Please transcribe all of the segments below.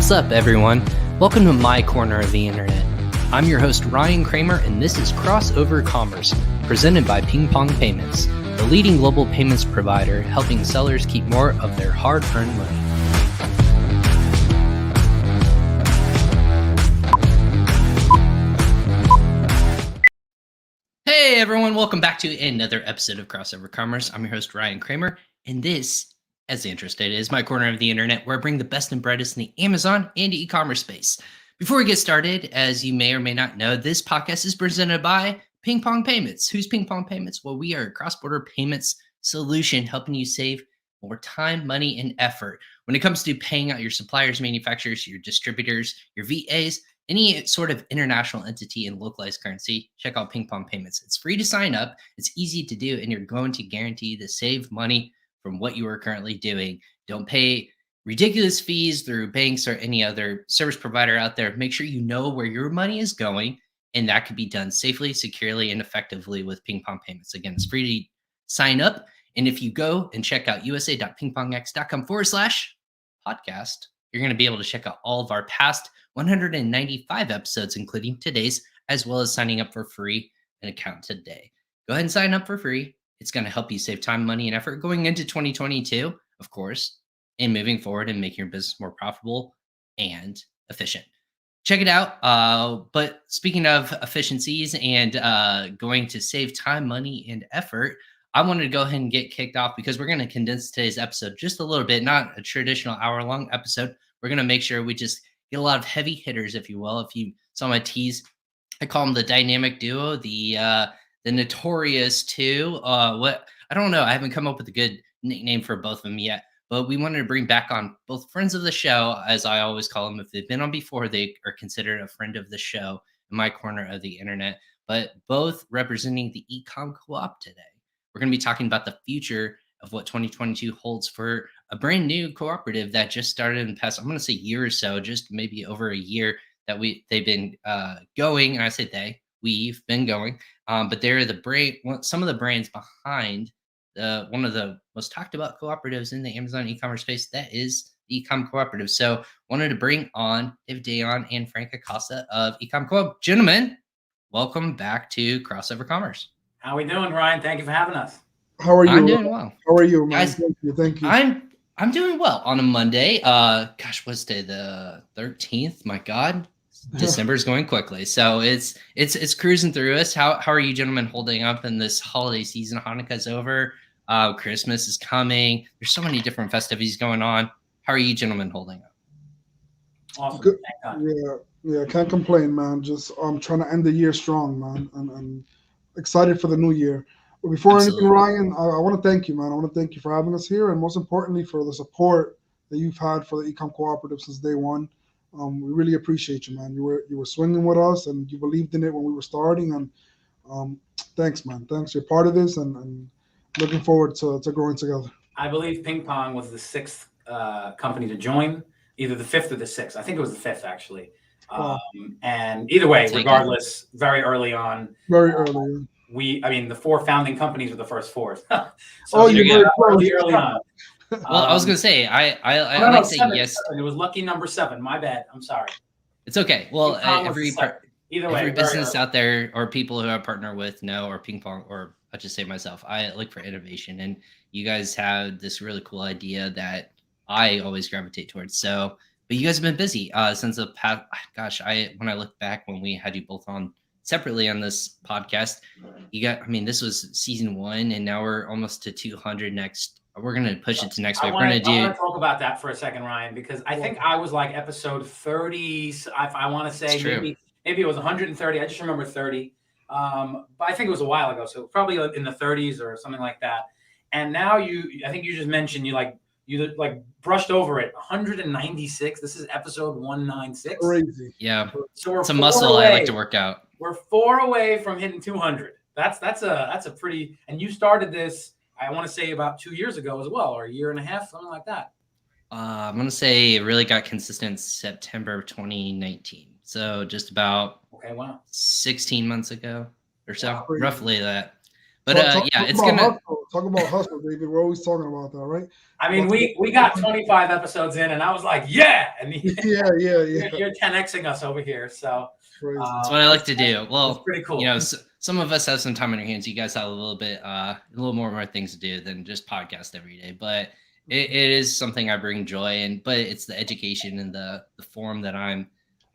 What's up, everyone? Welcome to my corner of the internet. I'm your host, Ryan Cramer, and this is Crossover Commerce, presented by PingPong Payments, the leading global payments provider helping sellers keep more of their hard-earned money. Hey, everyone. Welcome back to another episode of Crossover Commerce. I'm your host, Ryan Cramer, and this, as the intro stated, is my corner of the internet where I bring the best and brightest in the Amazon and e-commerce space. Before we get started, as you may or may not know, this podcast is presented by PingPong Payments. Who's PingPong Payments? Well, we are a cross-border payments solution helping you save more time, money, and effort when it comes to paying out your suppliers, manufacturers, your distributors, your VAs, any sort of international entity in localized currency. Check out PingPong Payments. It's free to sign up. It's easy to do, and you're going to guarantee to save money from what you are currently doing. Don't pay ridiculous fees through banks or any other service provider out there. Make sure you know where your money is going, and that can be done safely, securely, and effectively with PingPong Payments. Again, it's free to sign up. And if you go and check out usa.pingpongx.com/podcast, you're going to be able to check out all of our past 195 episodes, including today's, as well as signing up for free an account today. Go ahead and sign up for free. It's going to help you save time, money, and effort going into 2022, of course, and moving forward and making your business more profitable and efficient. Check it out. But speaking of efficiencies and going to save time, money, and effort, I wanted to go ahead and get kicked off because we're going to condense today's episode just a little bit, not a traditional hour-long episode. We're going to make sure we just get a lot of heavy hitters, if you will. If you saw my tease, I call them the dynamic duo, the notorious two. What I don't know. I haven't come up with a good nickname for both of them yet. But we wanted to bring back on both friends of the show, as I always call them. If they've been on before, they are considered a friend of the show in my corner of the internet. But both representing the Ecom Co-op today. We're going to be talking about the future of what 2022 holds for a brand new cooperative that just started in the past, I'm going to say year or so, just maybe over a year that they've been going. And I say we've been going. But they're some of the brands behind one of the most talked about cooperatives in the Amazon e-commerce space. That is the Ecom Cooperative. So wanted to bring on David Dayon and Frank Acosta of Ecom Co-op. Gentlemen, welcome back to Crossover Commerce. How we doing, Ryan? Thank you for having us. How are you? I'm doing well. How are you, man? Guys, Thank you. I'm doing well on a Monday. What's today? The 13th. My God, December is going quickly. So it's cruising through us. How are you gentlemen holding up in this holiday season? Hanukkah's over. Christmas is coming. There's so many different festivities going on. How are you gentlemen holding up? Awesome. Good. Yeah, can't complain, man. Just trying to end the year strong, man, and excited for the new year. But before Absolutely. anything, Ryan, I want to thank you, man. I want to thank you for having us here, and most importantly, for the support that you've had for the Ecom Cooperative since day one. We really appreciate you, man. You were swinging with us, and you believed in it when we were starting. And thanks, man. Thanks. You're part of this, and looking forward to growing together. I believe PingPong was the sixth company to join, either the fifth or the sixth. I think it was the fifth, actually. And either way, regardless, very early on. Very early. The four founding companies were the first four. So you're early on. Well, I was going to say, I like to say yes. It was lucky number 7. My bad. I'm sorry. It's okay. Well, every way, business out there or people who I partner with know, or PingPong, or I'll just say myself, I look for innovation. And you guys have this really cool idea that I always gravitate towards. So, but you guys have been busy since the past. Gosh, when I look back when we had you both on separately on this podcast, this was season 1, and now we're almost to 200 next. We're going to push it to next week. We're going to talk about that for a second, Ryan, because I think I was like episode 30. I want to say maybe it was 130. I just remember 30. But I think it was a while ago. So probably in the 30s or something like that. And now I think you just mentioned you brushed over it. 196. This is episode 196. Crazy. Yeah. So it's a muscle I like to work out. We're 4 away from hitting 200. That's a pretty, and you started this, I want to say about 2 years ago as well, or a year and a half, something like that. I'm going to say it really got consistent September 2019. So just about 16 months ago or so, roughly that. But it's going to. talk about hustle, David. We're always talking about that, right? I mean, we got 25 episodes in, and I was like, yeah, and yeah. You're 10xing us over here, so that's what I like to do. Well, it's pretty cool. You know, some of us have some time on our hands. You guys have a little more things to do than just podcast every day, but it is something I bring joy in. But it's the education and the form that I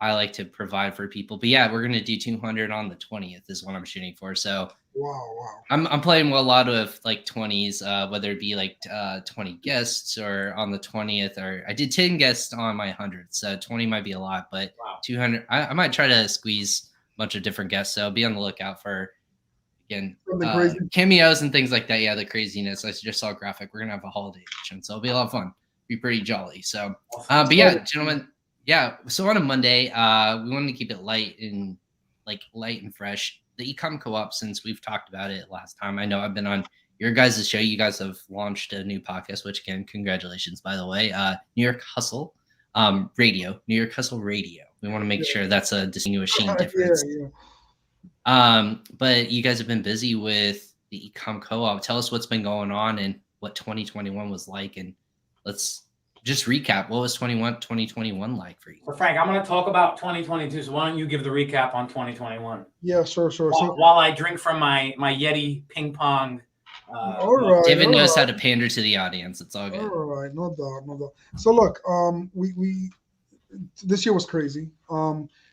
like to provide for people. But yeah, we're gonna do 200 on the 20th is what I'm shooting for. So wow. I'm playing with a lot of like 20s, whether it be like 20 guests or on the 20th, or I did 10 guests on my 100th. So 20 might be a lot, but 200, I might try to squeeze a bunch of different guests. So be on the lookout for, again, cameos and things like that. Yeah, the craziness. I just saw a graphic. We're going to have a holiday edition. So it'll be a lot of fun. Be pretty jolly. So, but yeah, gentlemen. Yeah. So on a Monday, we wanted to keep it light and fresh. The Ecom Co-op, since we've talked about it last time, I know I've been on your guys' show. You guys have launched a new podcast, which again, congratulations, by the way. New York Hustle Radio. New York Hustle Radio. We want to make sure that's a distinguishing difference. But you guys have been busy with the Ecom Co-op. Tell us what's been going on and what 2021 was like, and let's just recap. What was 2021 like for you? So Frank, I'm going to talk about 2022. So why don't you give the recap on 2021? Yeah, sure. While I drink from my Yeti PingPong. All right. David knows how to pander to the audience. It's all good. All right, no doubt. So look, we this year was crazy.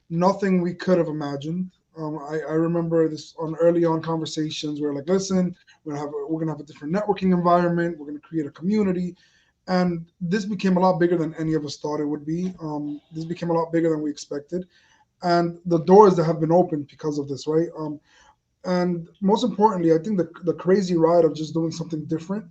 Nothing we could have imagined. I remember this on early on conversations where like, listen, we're gonna have a different networking environment. We're gonna create a community. And this became a lot bigger than any of us thought it would be. This became a lot bigger than we expected. And the doors that have been opened because of this, right? And most importantly, I think the crazy ride of just doing something different.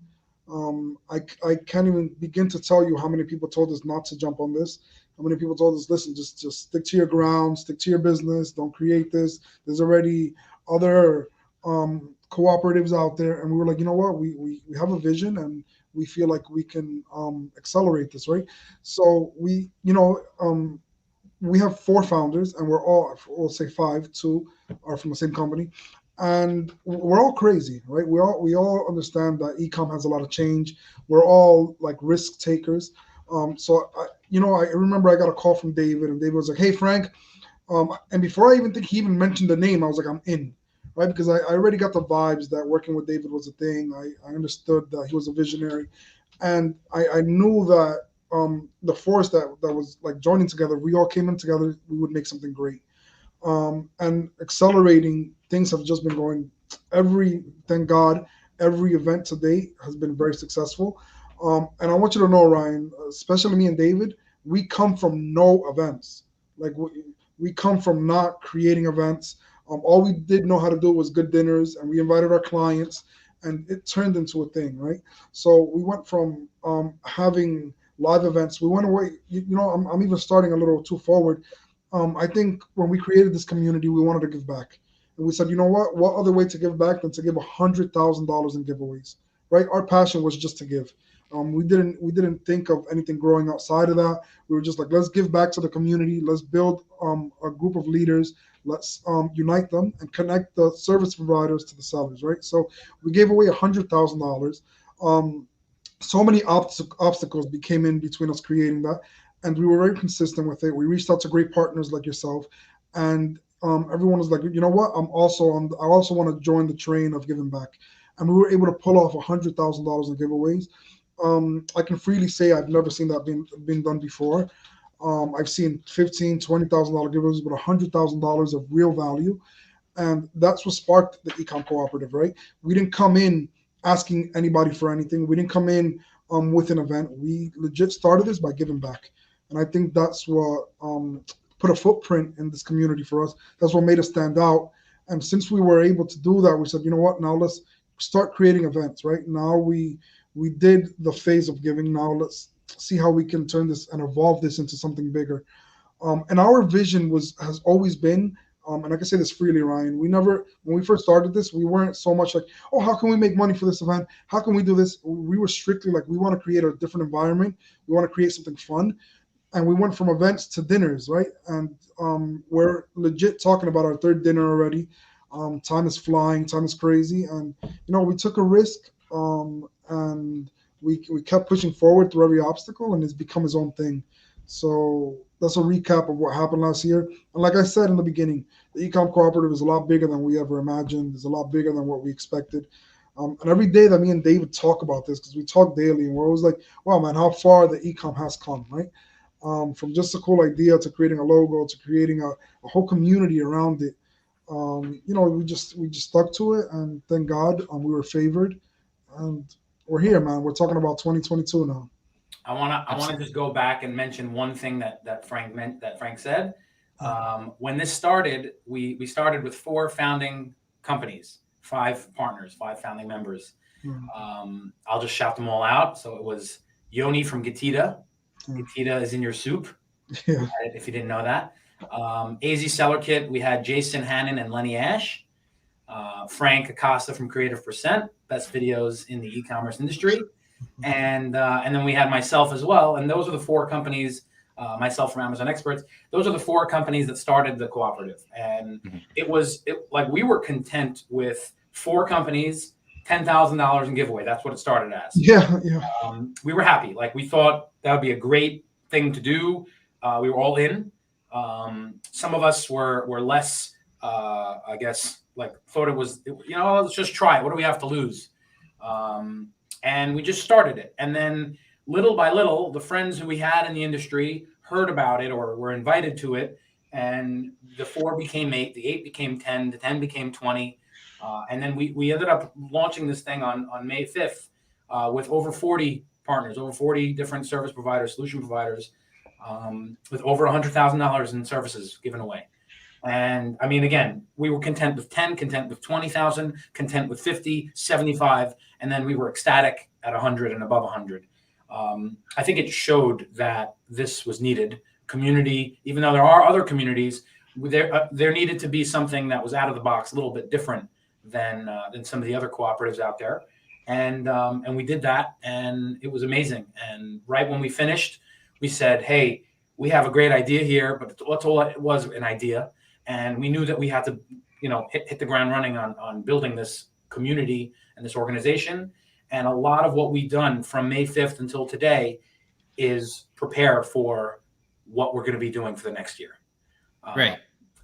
I can't even begin to tell you how many people told us not to jump on this. How many people told us, listen, just stick to your ground, stick to your business, don't create this. There's already other cooperatives out there. And we were like, you know what? We have a vision and we feel like we can accelerate this, right? So we have 4 founders, and we'll say 5, 2 are from the same company, and we're all crazy, right? We all understand that ecom has a lot of change. We're all like risk takers. So I remember I got a call from David, and David was like, "Hey Frank," and before I even think he even mentioned the name, I was like, "I'm in." Right, because I already got the vibes that working with David was a thing. I understood that he was a visionary, and I knew that the force that was like joining together, we all came in together, we would make something great. And accelerating, things have just been going. Thank God, every event to date has been very successful. And I want you to know, Ryan, especially me and David, we come from no events. Like we come from not creating events. All we did know how to do was good dinners, and we invited our clients, and it turned into a thing, right? So we went from having live events. We went away. I'm even starting a little too forward. I think when we created this community, we wanted to give back, and we said, you know what? What other way to give back than to give $100,000 in giveaways, right? Our passion was just to give. We didn't think of anything growing outside of that. We were just like, let's give back to the community. Let's build a group of leaders. Let's unite them and connect the service providers to the sellers, right? So we gave away $100,000. So many obstacles became in between us creating that, and we were very consistent with it. We reached out to great partners like yourself, and everyone was like, you know what? I also want to join the train of giving back, and we were able to pull off $100,000 in giveaways. I can freely say I've never seen that being done before. I've seen $15,000, $20,000 giveaways, but $100,000 of real value, and that's what sparked the Ecom Cooperative, right? We didn't come in asking anybody for anything. We didn't come in with an event. We legit started this by giving back, and I think that's what put a footprint in this community for us. That's what made us stand out. And since we were able to do that, we said, you know what? Now let's start creating events, right? Now we did the phase of giving. Now let's see how we can turn this and evolve this into something bigger. And our vision has always been, and I can say this freely, Ryan, when we first started this, we weren't so much like, oh, how can we make money for this event? How can we do this? We were strictly like, we want to create a different environment. We want to create something fun. And we went from events to dinners, right? And we're legit talking about our 3rd dinner already. Time is flying, time is crazy. And, we took a risk. and we kept pushing forward through every obstacle, and it's become his own thing. So that's a recap of what happened last year. And like I said in the beginning, the Ecom Cooperative is a lot bigger than we ever imagined. It's a lot bigger than what we expected. And every day that me and David talk about this, because we talk daily, and we're always like, wow, man, how far the Ecom has come, right? From just a cool idea to creating a logo to creating a whole community around it. We just stuck to it, and thank God we were favored, and we're here, man. We're talking about 2022 now. I wanna just go back and mention one thing that Frank said. When this started, we started with 4 founding companies, 5 partners, 5 founding members. I'll just shout them all out. So it was Yoni from Gatita. Gatita is in your soup. Yeah. If you didn't know that. AZ Seller Kit, we had Jason Hannon and Lenny Ash. Frank Acosta from Creative Percent, best videos in the e-commerce industry. And then we had myself as well. And those are the 4 companies, myself from Amazon Experts. Those are the 4 companies that started the cooperative. And it was like we were content with 4 companies, $10,000 in giveaway. That's what it started as. Yeah. We were happy. Like we thought that would be a great thing to do. We were all in. Some of us were less, I guess, like thought it was, let's just try it. What do we have to lose? And we just started it. And then little by little, the friends who we had in the industry heard about it or were invited to it. And the 4 became 8, the 8 became 10, the 10 became 20. And then we ended up launching this thing on May 5th with over 40 partners, over 40 different service providers, solution providers, with over $100,000 in services given away. And I mean, again, we were content with 10, content with 20,000, content with 50, 75, and then we were ecstatic at 100 and above 100. I think it showed that this was needed. Community, even though there are other communities, there needed to be something that was out of the box, a little bit different than some of the other cooperatives out there. And we did that, and it was amazing. And right when we finished, we said, hey, we have a great idea here, but that's all it was, an idea. And we knew that we had to, hit the ground running on building this community and this organization. And a lot of what we've done from May 5th until today is prepare for what we're going to be doing for the next year. Right.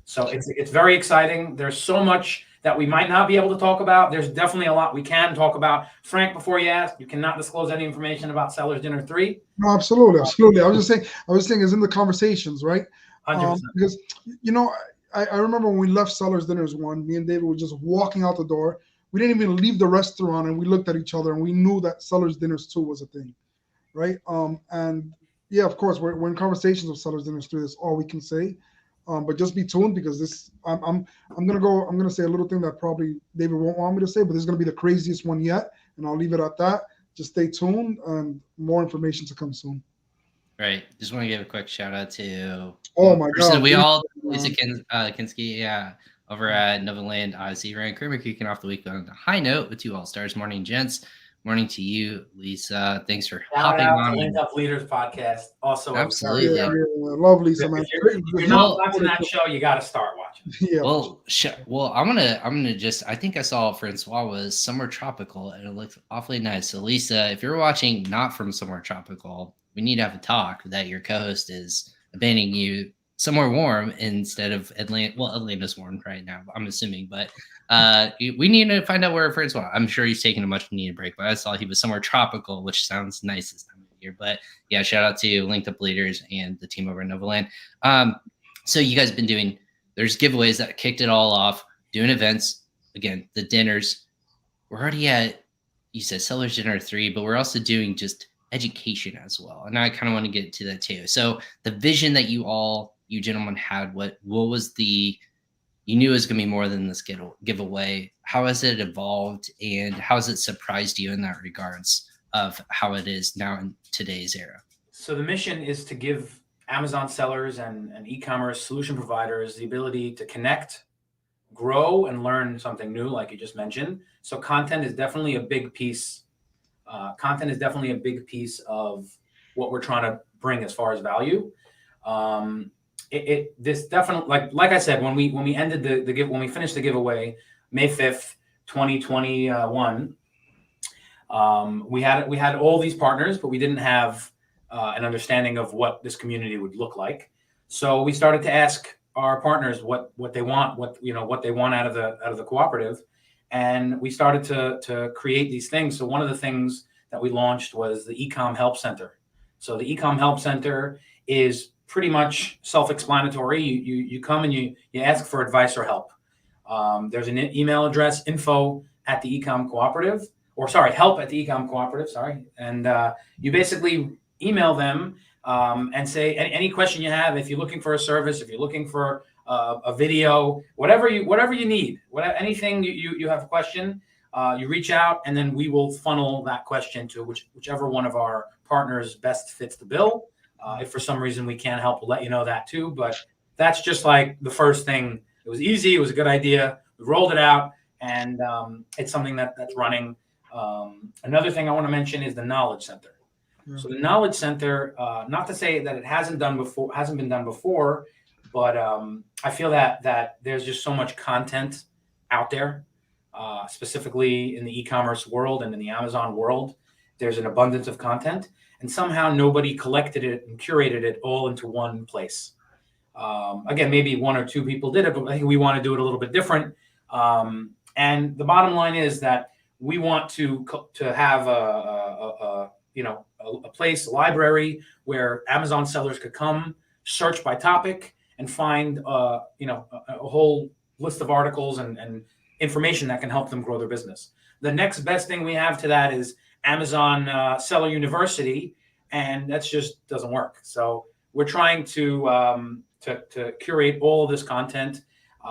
So it's very exciting. There's so much that we might not be able to talk about. There's definitely a lot we can talk about. Frank, before you ask, you cannot disclose any information about Sellers Dinner 3. No, absolutely. I was saying it's in the conversations, right? 100%. Because, I remember when we left Sellers Dinners 1, me and David were just walking out the door. We didn't even leave the restaurant, and we looked at each other, and we knew that Sellers Dinners 2 was a thing, right? And yeah, of course, we're in conversations with Sellers Dinners 3. That's all we can say. But just be tuned, because this I'm gonna say a little thing that probably David won't want me to say, but this is gonna be the craziest one yet, and I'll leave it at that. Just stay tuned, and more information to come soon. Right. Just want to give a quick shout out to my God, we all Lisa Kinski, over at Novaland Odyssey. Ran Cramer kicking off the week on a high note with 2 All-Stars. Morning, gents. Morning to you, Lisa. Thanks for hopping on. The Linked Up Leaders podcast. Also, absolutely. Love Lisa, man. If you're not watching that show, you got to start watching. Yeah. Well, I'm gonna just. I think I saw Francois was Somewhere Tropical, and it looked awfully nice. So, Lisa, if you're watching not from Somewhere Tropical, we need to have a talk that your co-host is abandoning you somewhere warm instead of Atlanta. Well, Atlanta's warm right now, I'm assuming, but we need to find out where Francois. I'm sure he's taking a much needed break, but I saw he was somewhere tropical, which sounds nice this time of year. But yeah, shout out to Linked Up Leaders and the team over at Novaland. So you guys have been there's giveaways that kicked it all off, doing events. Again, the dinners. We're already at, you said Sellers Dinner 3, but we're also doing just education as well. And I kind of want to get to that too. So the vision that you gentlemen had, what was you knew it was going to be more than this giveaway. How has it evolved, and how has it surprised you in that regards of how it is now in today's era? So the mission is to give Amazon sellers and e-commerce solution providers the ability to connect, grow, and learn something new, like you just mentioned. So content is definitely a big piece. Content is definitely a big piece of what we're trying to bring as far as value. This definitely, like I said, when we ended when we finished the giveaway, May 5th, 2021, We had all these partners, but we didn't have an understanding of what this community would look like. So we started to ask our partners what they want, what they want out of the cooperative, and we started to create these things. So one of the things that we launched was the Ecom Help Center. So the Ecom Help Center is pretty much self-explanatory. You come and you ask for advice or help. There's an email address, info at the Ecom Cooperative, or sorry, help at the Ecom Cooperative, sorry. And you basically email them and say any question you have. If you're looking for a service, if you're looking for a video, whatever you need, anything you have a question, you reach out, and then we will funnel that question to whichever one of our partners best fits the bill. If for some reason we can't help, we'll let you know that too. But that's just like the first thing. It was easy. It was a good idea. We rolled it out, and it's something that's running. Another thing I want to mention is the Knowledge Center. Yeah. So the Knowledge Center, not to say that it hasn't been done before, but I feel that there's just so much content out there, specifically in the e-commerce world and in the Amazon world. There's an abundance of content, and somehow nobody collected it and curated it all into one place. Again, maybe one or two people did it, but I think we want to do it a little bit different. And the bottom line is that we want to have a place, a library where Amazon sellers could come, search by topic, and find a whole list of articles and information that can help them grow their business. The next best thing we have to that is Amazon Seller University, and that just doesn't work. So we're trying to curate all of this content.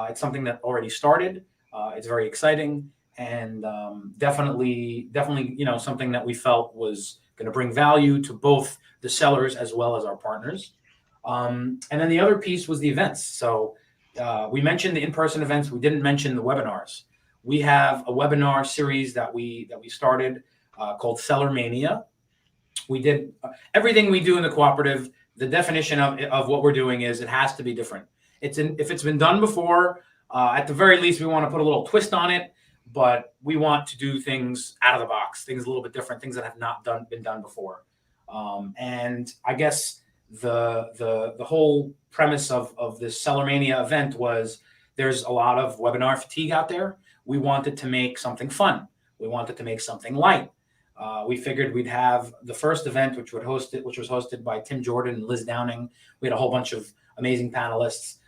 It's something that already started. It's very exciting, and definitely, something that we felt was going to bring value to both the sellers as well as our partners. And then the other piece was the events. So we mentioned the in-person events. We didn't mention the webinars. We have a webinar series that we started called Seller Mania. We did everything we do in the cooperative. The definition of what we're doing is it has to be different. If it's been done before, at the very least, we want to put a little twist on it, but we want to do things out of the box, things a little bit different, things that have not been done before. And I guess the whole premise of this Seller Mania event was there's a lot of webinar fatigue out there. We wanted to make something fun. We wanted to make something light. We figured we'd have the first event, which was hosted by Tim Jordan and Liz Downing. We had a whole bunch of amazing panelists.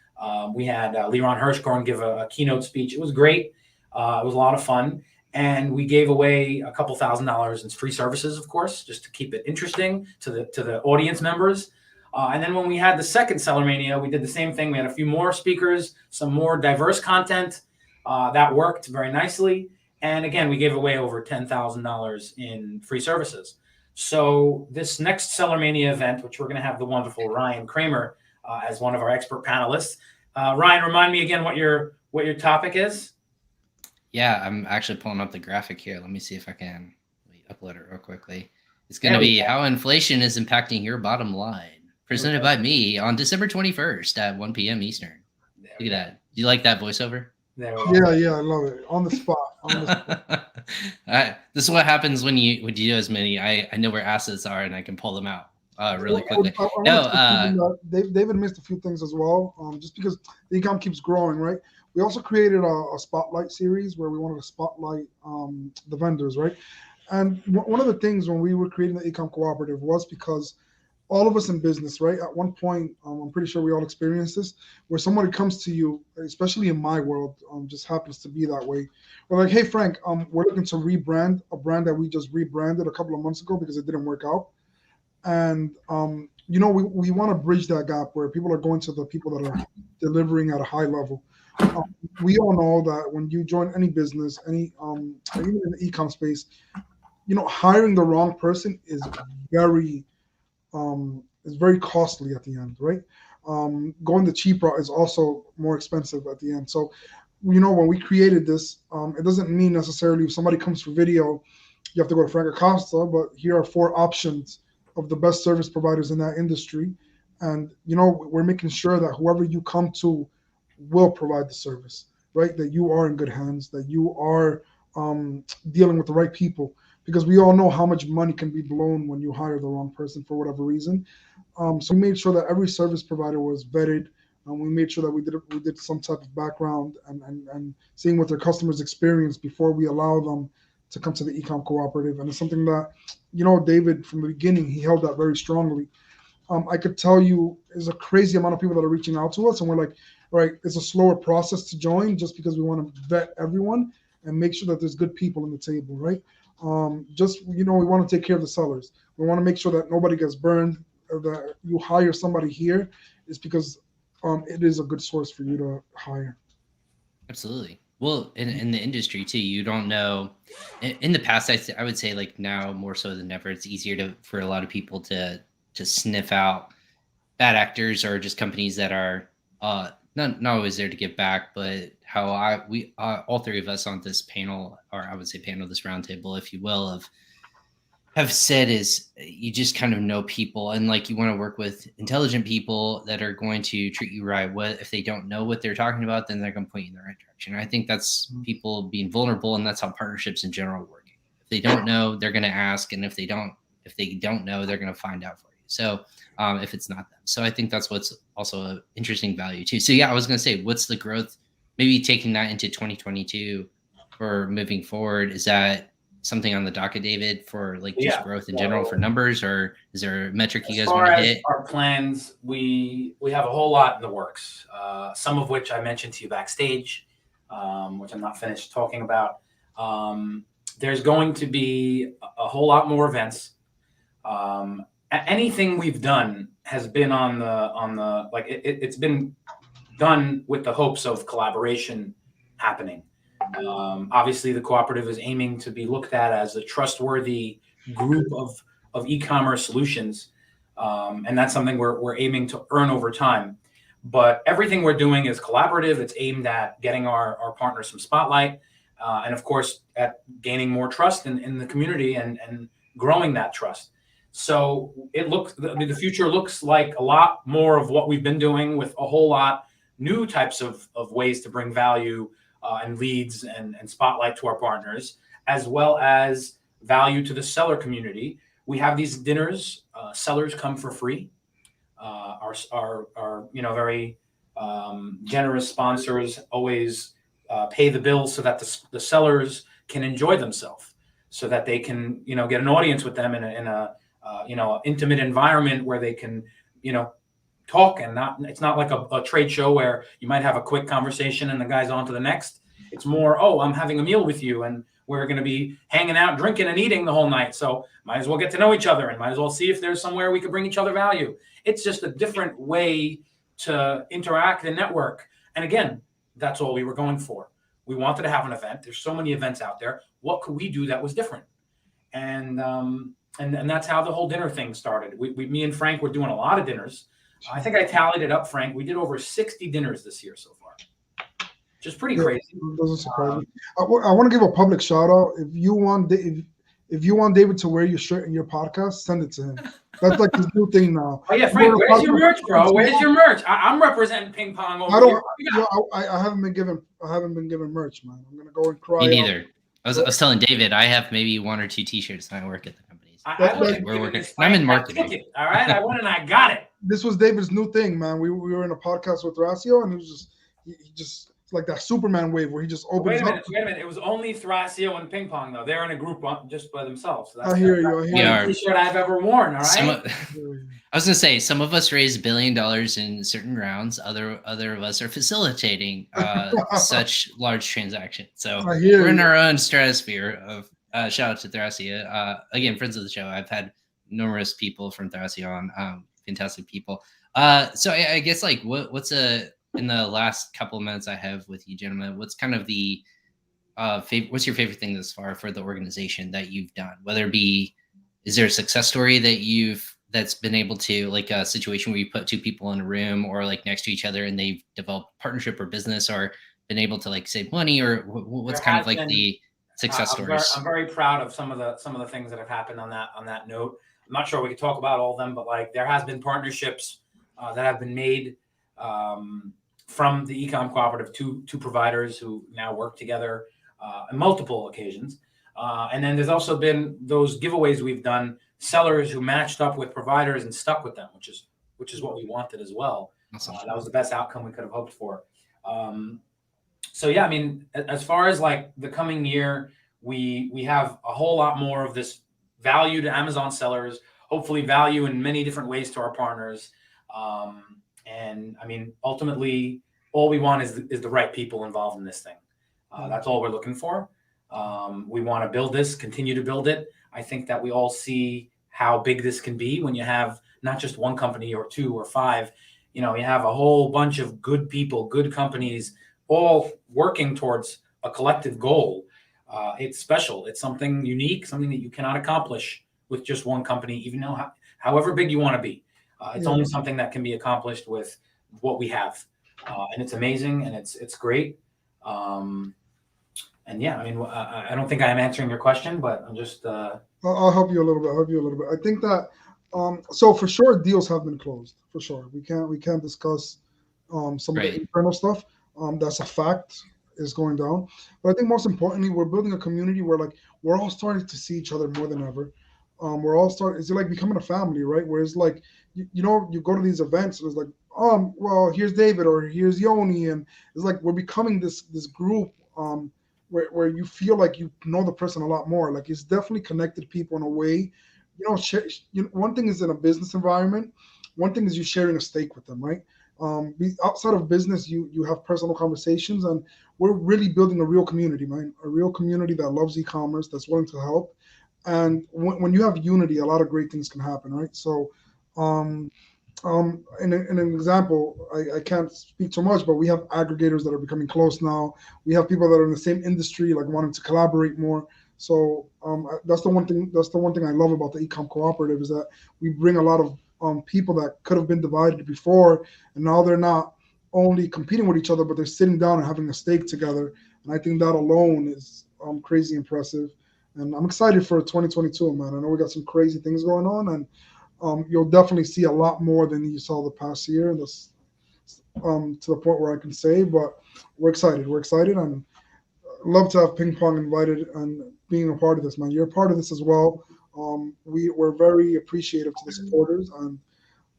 We had Leron Hirschkorn give a keynote speech. It was great. It was a lot of fun. And we gave away a couple $1,000s in free services, of course, just to keep it interesting to the audience members. And then when we had the second Seller Mania, we did the same thing. We had a few more speakers, some more diverse content. That worked very nicely. And again, we gave away over $10,000 in free services. So this next Seller Mania event, which we're going to have the wonderful Ryan Cramer as one of our expert panelists. Ryan, remind me again what your topic is. Yeah, I'm actually pulling up the graphic here. Let me see if I can upload it real quickly. It's going to be how inflation is impacting your bottom line. Presented by me on December 21st at 1 p.m. Eastern. Look at that. Do you like that voiceover? Yeah, I love it. On the spot. This is what happens when you do as many. I know where assets are and I can pull them out really quickly. David missed a few things as well. Just because the ecom keeps growing, right? We also created a spotlight series where we wanted to spotlight the vendors, right? And one of the things when we were creating the Ecom Cooperative was because all of us in business, right? At one point, I'm pretty sure we all experienced this, where somebody comes to you, especially in my world, just happens to be that way. We're like, hey, Frank, we're looking to rebrand a brand that we just rebranded a couple of months ago because it didn't work out. And, we want to bridge that gap where people are going to the people that are delivering at a high level. We all know that when you join any business, even in the e-com space, hiring the wrong person is very costly at the end, right? Going the cheap route is also more expensive at the end. So, when we created this, it doesn't mean necessarily if somebody comes for video, you have to go to Frank Acosta, but here are 4 options of the best service providers in that industry. And, we're making sure that whoever you come to will provide the service, right? That you are in good hands, that you are dealing with the right people. because we all know how much money can be blown when you hire the wrong person for whatever reason. So we made sure that every service provider was vetted. We made sure that we did some type of background and seeing what their customers experience before we allow them to come to the Ecom Cooperative. And it's something that, David, from the beginning, he held that very strongly. I could tell you there's a crazy amount of people that are reaching out to us, and we're like, all right, it's a slower process to join just because we want to vet everyone and make sure that there's good people on the table, right? We want to take care of the sellers. We want to make sure that nobody gets burned, or that you hire somebody here is because it is a good source for you to hire. Absolutely. Well, in the industry too, you don't know. In the past, I would say like now more so than ever, it's easier for a lot of people to sniff out bad actors or just companies that are not always there to give back. But how we all three of us on this panel, or I would say panel, this roundtable, if you will, have said is you just kind of know people, and like you want to work with intelligent people that are going to treat you right. What if they don't know what they're talking about, then they're going to point you in the right direction. I think that's people being vulnerable, and that's how partnerships in general work. If they don't know, they're going to ask, and if they don't know, they're going to find out for you. So if it's not them, so I think that's what's also an interesting value too. So yeah, I was going to say, what's the growth? Maybe taking that into 2022 for moving forward. Is that something on the docket, David, for like just growth in general for numbers, or is there a metric you guys want to hit? Our plans, we have a whole lot in the works, some of which I mentioned to you backstage, which I'm not finished talking about. There's going to be a whole lot more events. Anything we've done has been on the it's been done with the hopes of collaboration happening. Obviously, the cooperative is aiming to be looked at as a trustworthy group of e-commerce solutions, and that's something we're aiming to earn over time. But everything we're doing is collaborative. It's aimed at getting our partners some spotlight, and of course, at gaining more trust in the community and growing that trust. So the future looks like a lot more of what we've been doing, with a whole lot new types of ways to bring value and leads and spotlight to our partners, as well as value to the seller community. We have these dinners. Sellers come for free. Our very generous sponsors always pay the bills so that the sellers can enjoy themselves, so that they can get an audience with them in a intimate environment where they can talk, and it's not like a trade show where you might have a quick conversation and the guy's on to the next. It's more, I'm having a meal with you, and we're going to be hanging out, drinking and eating the whole night. So might as well get to know each other, and might as well see if there's somewhere we could bring each other value. It's just a different way to interact and network. And again, that's all we were going for. We wanted to have an event. There's so many events out there. What could we do that was different? And that's how the whole dinner thing started. Me and Frank were doing a lot of dinners. I think I tallied it up, Frank. We did over 60 dinners this year so far. Just pretty crazy. Doesn't surprise me. I want to give a public shout out. If you want David to wear your shirt in your podcast, send it to him. That's like his new thing now. Oh yeah, Frank, where's your merch, bro? Where's your merch? I'm representing PingPong over here. I haven't been given merch, man. I'm gonna go and cry. Me neither. I was telling David I have maybe 1 or 2 T-shirts and I work at the companies. We're working. I'm in marketing. All right, I went and I got it. This was David's new thing, man. We were in a podcast with Thrasio, and he just it's like that Superman wave where he just opens Wait a up. minute. It was only Thrasio and PingPong though. They're in a group just by themselves. So that's I hear you. the T-shirt I've ever worn. All right. I was gonna say some of us raise $1 billion in certain rounds. Other of us are facilitating such large transactions. So we're in our own stratosphere of. Shout out to Thrasio. Again, friends of the show. I've had numerous people from Thrasio on. Fantastic people. So I guess like what's in the last couple of minutes I have with you gentlemen, what's kind of the what's your favorite thing thus far for the organization that you've done? Whether it be, is there a success story that's been able to, like a situation where you put 2 people in a room or like next to each other and they've developed partnership or business, or been able to like save money, or what's kind of like the success stories? I'm very proud of some of the things that have happened on that note. I'm not sure we could talk about all of them, but like there has been partnerships that have been made from the Ecom Cooperative to providers who now work together on multiple occasions. And then there's also been those giveaways we've done, sellers who matched up with providers and stuck with them, which is what we wanted as well. That was the best outcome we could have hoped for. So yeah, I mean, as far as like the coming year, we have a whole lot more of this value to Amazon sellers, hopefully value in many different ways to our partners. And I mean, ultimately, all we want is the right people involved in this thing. That's all we're looking for. We want to build this, continue to build it. I think that we all see how big this can be when you have not just one company or two or five. You know, you have a whole bunch of good people, good companies, all working towards a collective goal. It's special. It's something unique, something that you cannot accomplish with just one company, even though however big you want to be. It's only something that can be accomplished with what we have. And it's amazing and it's great. And yeah, I mean, I don't think I'm answering your question, but I'm just. I'll help you a little bit. I think that so for sure deals have been closed for sure. We can't discuss some of the internal stuff. That's a fact is going down. But I think most importantly, we're building a community where like we're all starting to see each other more than ever. We're all starting. It's like becoming a family, right? Where it's like you know you go to these events and it's like well here's David or here's Yoni and it's like we're becoming this group. Where you feel like you know the person a lot more. Like it's definitely connected people in a way. One thing is in a business environment. One thing is you sharing a steak with them, right? Outside of business, you have personal conversations, and we're really building a real community, man. A real community that loves e-commerce, that's willing to help. And when you have unity, a lot of great things can happen, right? So, in an example, I can't speak too much, but we have aggregators that are becoming close now. We have people that are in the same industry, like wanting to collaborate more. So that's the one thing. That's the one thing I love about the Ecom Cooperative is that we bring a lot of people that could have been divided before, and now they're not only competing with each other, but they're sitting down and having a steak together. And I think that alone is crazy impressive. And I'm excited for 2022, man. I know we got some crazy things going on, and you'll definitely see a lot more than you saw the past year. And that's to the point where I can say, but we're excited. We're excited, and love to have PingPong invited and being a part of this, man. You're a part of this as well. We're very appreciative to the supporters, and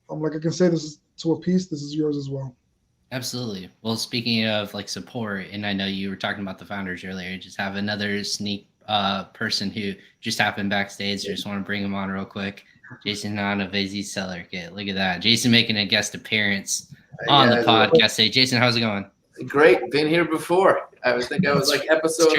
like I can say, this is to a piece. This is yours as well. Absolutely. Well, speaking of like support, and I know you were talking about the founders earlier, just have another sneak person who just happened backstage. I just want to bring him on real quick. Jason Nanavezi Seller Kit. Look at that. Jason making a guest appearance on the podcast. Hey, Jason, how's it going? Great. Been here before. I think I was like episode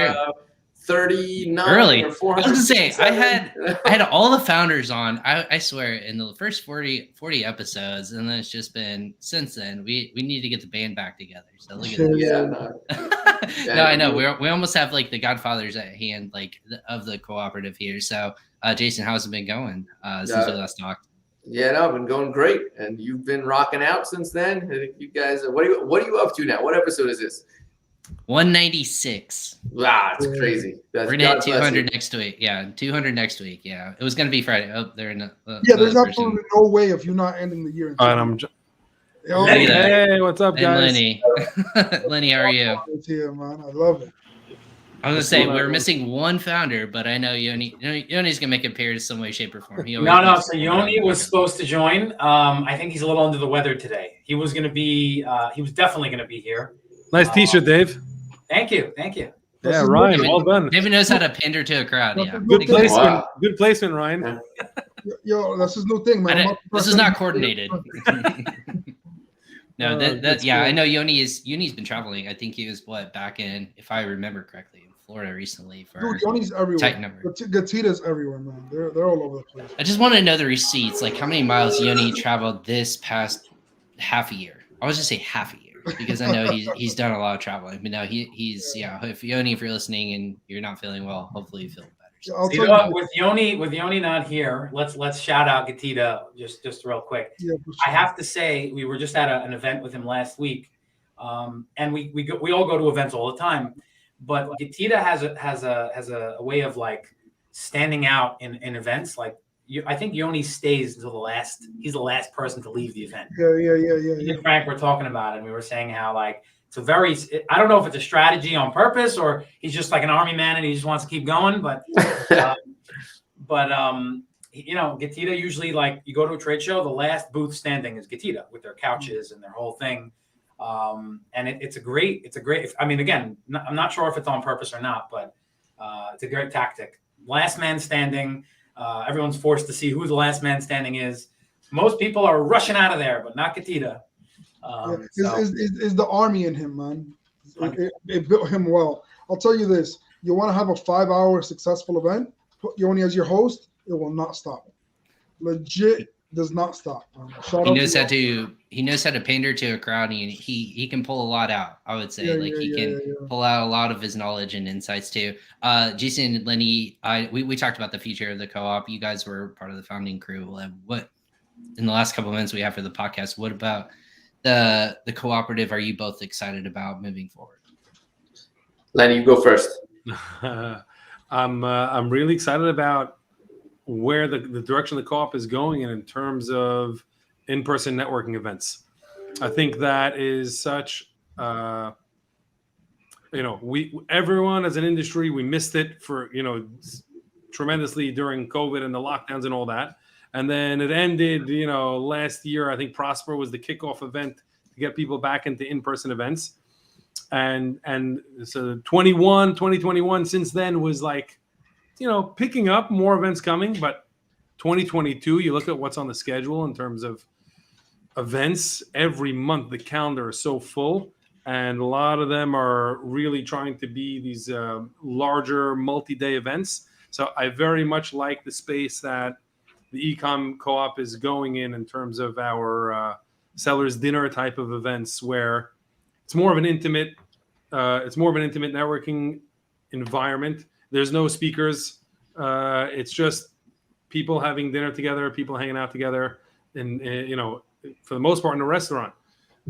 39 early. Or 400. I was gonna say I had all the founders on. I swear in the first 40 episodes, and then it's just been since then. We need to get the band back together. So look at that. No, I know we almost have like the Godfathers at hand, like of the cooperative here. So Jason, how's it been going since we last talked? Yeah, no, I've been going great, and you've been rocking out since then. I think you guys, what are you up to now? What episode is this? 196. Wow, it's crazy. We're gonna hit 200 next week. Yeah, 200 next week. Yeah, it was gonna be Friday. Oh, they're in. There's absolutely no way of you not ending the year. Hey, what's up, guys? Lenny, Lenny, how are you? Here, man. I love it. I was gonna say we're missing one founder, but I know Yoni's gonna make it appear in some way, shape, or form. No. So Yoni was supposed to join. I think he's a little under the weather today. He was gonna be. He was definitely gonna be here. Nice T-shirt, Dave. Thank you. Yeah, Ryan, well done. David knows how to pander to a crowd. Yeah, good placement. Wow. Good placement, Ryan. Yo, that's his new thing, man. This is not coordinated. No, I know Yoni's been traveling. I think he was back in, if I remember correctly, in Florida recently for Yoni's everywhere. Tight number. Gatita's everywhere, man. They're all over the place. I just want to know the receipts, like how many miles Yoni traveled this past half a year. I was just say half a year because I know he's done a lot of traveling. But no, he's if Yoni, if you're listening and you're not feeling well, hopefully you feel better. So you know what, with Yoni not here, let's shout out Gatita just real quick. Yeah, sure. I have to say we were just at an event with him last week, and we all go to events all the time, but Gatita has a way of like standing out in events. Like I think Yoni stays until the last. He's the last person to leave the event. Yeah. Me and Frank were talking about it, and we were saying how like it's a very, I don't know if it's a strategy on purpose or he's just like an army man and he just wants to keep going. But you know, Getita usually, like, you go to a trade show, the last booth standing is Getita with their couches and their whole thing. And it's a great, I mean, again, I'm not sure if it's on purpose or not, but it's a great tactic. Last man standing. Everyone's forced to see who the last man standing is. Most people are rushing out of there, but not Getita. Is the army in him, man. It built him well. I'll tell you this. You want to have a 5-hour successful event, put Yoni as your host, it will not stop. Legit does not stop. He knows how to pander to a crowd, and he can pull a lot out, I would say. He can pull out a lot of his knowledge and insights too. Jason and Lenny, we talked about the future of the co-op. You guys were part of the founding crew. What in the last couple of minutes we have for the podcast, what about the cooperative are you both excited about moving forward? Lenny, you go first. I'm really excited about where the direction the co-op is going in terms of in-person networking events. I think that is such, everyone as an industry, we missed it for, tremendously during COVID and the lockdowns and all that. And then it ended, last year. I think Prosper was the kickoff event to get people back into in-person events. And so 2021 since then was like, picking up, more events coming. But 2022, you look at what's on the schedule in terms of events. Every month the calendar is so full, and a lot of them are really trying to be these larger multi-day events. So I very much like the space that the Ecom Co-op is going in terms of our sellers dinner type of events, where it's more of an intimate networking environment. There's no speakers. It's just people having dinner together, people hanging out together, and for the most part in a restaurant.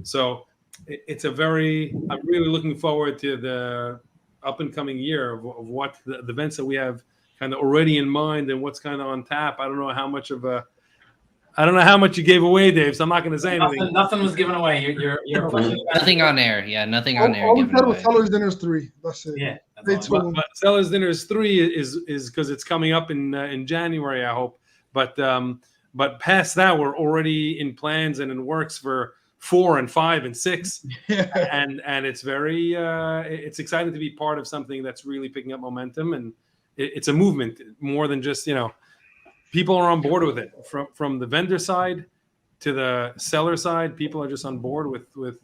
So I'm really looking forward to the up and coming year of what the events that we have kind of already in mind and what's kind of on tap. I don't know how much you gave away, Dave, so I'm not going to say anything. Nothing was given away. You're nothing on air. Yeah, nothing on air. All we said was Sellers Dinners 3. That's it. Yeah. But Sellers Dinners 3 is because it's coming up in January, I hope. But past that, we're already in plans and in works for 4 and 5 and 6. and it's very it's exciting to be part of something that's really picking up momentum, and it's a movement more than just people are on board with it from the vendor side to the seller side. People are just on board with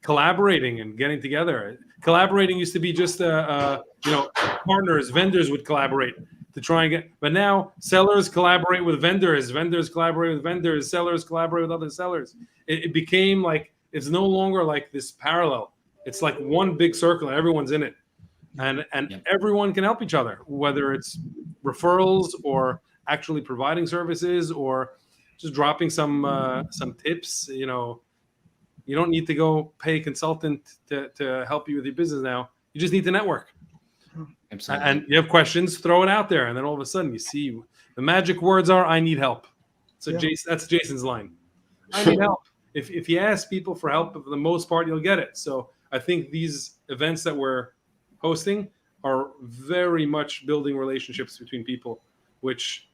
collaborating and getting together. Collaborating used to be just partners, vendors would collaborate to try and get, but now sellers collaborate with vendors collaborate with vendors, sellers collaborate with other sellers. It became like, it's no longer like this parallel. It's like one big circle and everyone's in it, and everyone can help each other, whether it's referrals or actually providing services or just dropping some tips. You don't need to go pay a consultant to help you with your business now. You just need to network. Absolutely. And you have questions, throw it out there, and then all of a sudden you see the magic words are, "I need help." So that's Jason's line. I need help. If you ask people for help, for the most part, you'll get it. So I think these events that we're hosting are very much building relationships between people, which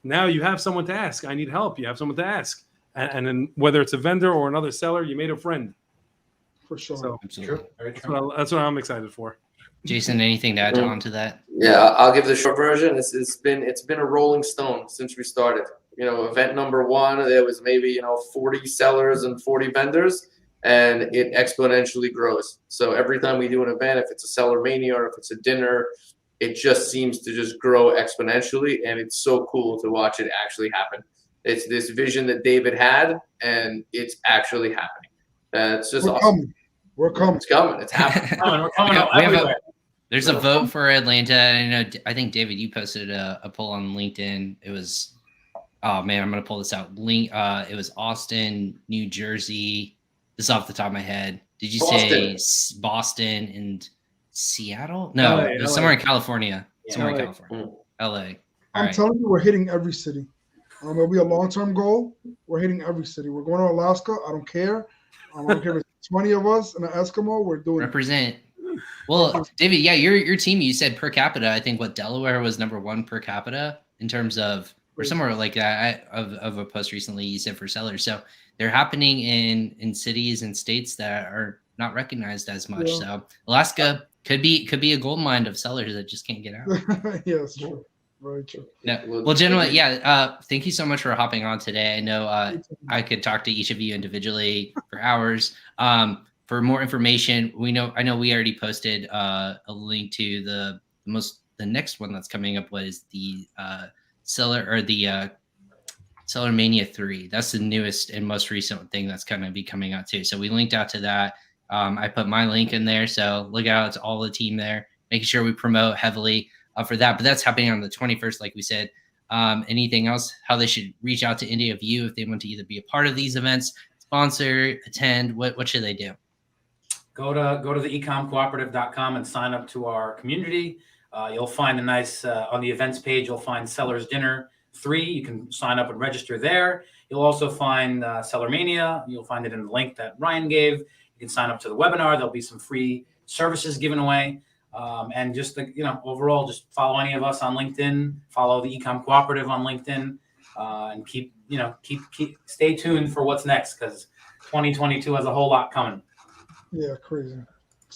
now you have someone to ask. I need help. You have someone to ask. And then whether it's a vendor or another seller, you made a friend. For sure. So Absolutely. that's what I'm excited for. Jason, anything to add on to that? Yeah, I'll give the short version. It's been a rolling stone since we started. Event number 1, there was maybe 40 sellers and 40 vendors, and it exponentially grows. So every time we do an event, if it's a seller mania or if it's a dinner, it just seems to just grow exponentially, and it's so cool to watch it actually happen. It's this vision that David had, and it's actually happening. It's just awesome. We're coming. It's coming. It's happening. We're coming everywhere. There's a vote for Atlanta. I think David, you posted a poll on LinkedIn. It was, oh man, I'm gonna pull this out. It was Austin, New Jersey. This is off the top of my head. Did you say Boston and Seattle? No, it was somewhere in California. Somewhere in California. LA. I'm telling you, we're hitting every city. It'll be a long-term goal. We're hitting every city. We're going to Alaska. I don't care. I don't care if it's 20 of us and an Eskimo, we're doing Represent. Well, David, yeah, your team, you said per capita. I think Delaware was #1 per capita in terms of, or somewhere like that of a post recently you said for sellers. So they're happening in cities and states that are not recognized as much. Yeah. So Alaska could be a gold mine of sellers that just can't get out. Yes, true. Very true. No. Well, gentlemen, thank you so much for hopping on today. I know I could talk to each of you individually for hours. For more information, I know we already posted a link to the next one that's coming up was the Seller Mania 3. That's the newest and most recent thing that's going to be coming out too. So we linked out to that. I put my link in there, so look out to all the team there, making sure we promote heavily for that. But that's happening on the 21st, like we said. Anything else? How they should reach out to any of you if they want to either be a part of these events, sponsor, attend? What should they do? Go to the ecomcooperative.com and sign up to our community. You'll find a nice on the events page. You'll find Sellers Dinner 3. You can sign up and register there. You'll also find Seller Mania. You'll find it in the link that Ryan gave. You can sign up to the webinar. There'll be some free services given away. And just overall, just follow any of us on LinkedIn. Follow the Ecom Cooperative on LinkedIn, and keep stay tuned for what's next, because 2022 has a whole lot coming. Yeah, crazy.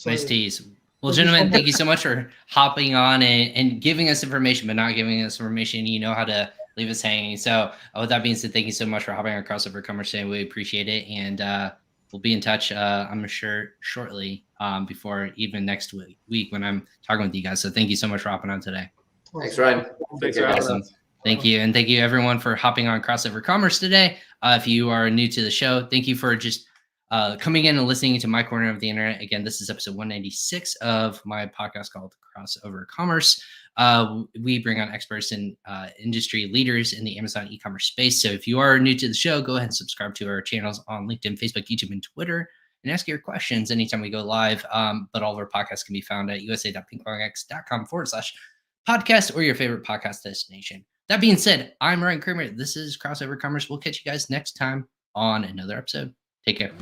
Nice tease. Well, gentlemen, thank you so much for hopping on and giving us information, but not giving us information. You know how to leave us hanging. So with that being said, thank you so much for hopping on Crossover Commerce today. We appreciate it. And we'll be in touch, I'm sure, shortly before even next week when I'm talking with you guys. So thank you so much for hopping on today. Thanks, Ryan. Thanks for having us. Thank you. And thank you, everyone, for hopping on Crossover Commerce today. If you are new to the show, thank you for just coming in and listening to my corner of the internet. Again, this is episode 196 of my podcast called Crossover Commerce. We bring on experts and industry leaders in the Amazon e-commerce space. So if you are new to the show, go ahead and subscribe to our channels on LinkedIn, Facebook, YouTube, and Twitter, and ask your questions anytime we go live. But all of our podcasts can be found at usa.pingpongx.com/podcast or your favorite podcast destination. That being said, I'm Ryan Cramer. This is Crossover Commerce. We'll catch you guys next time on another episode. Take care.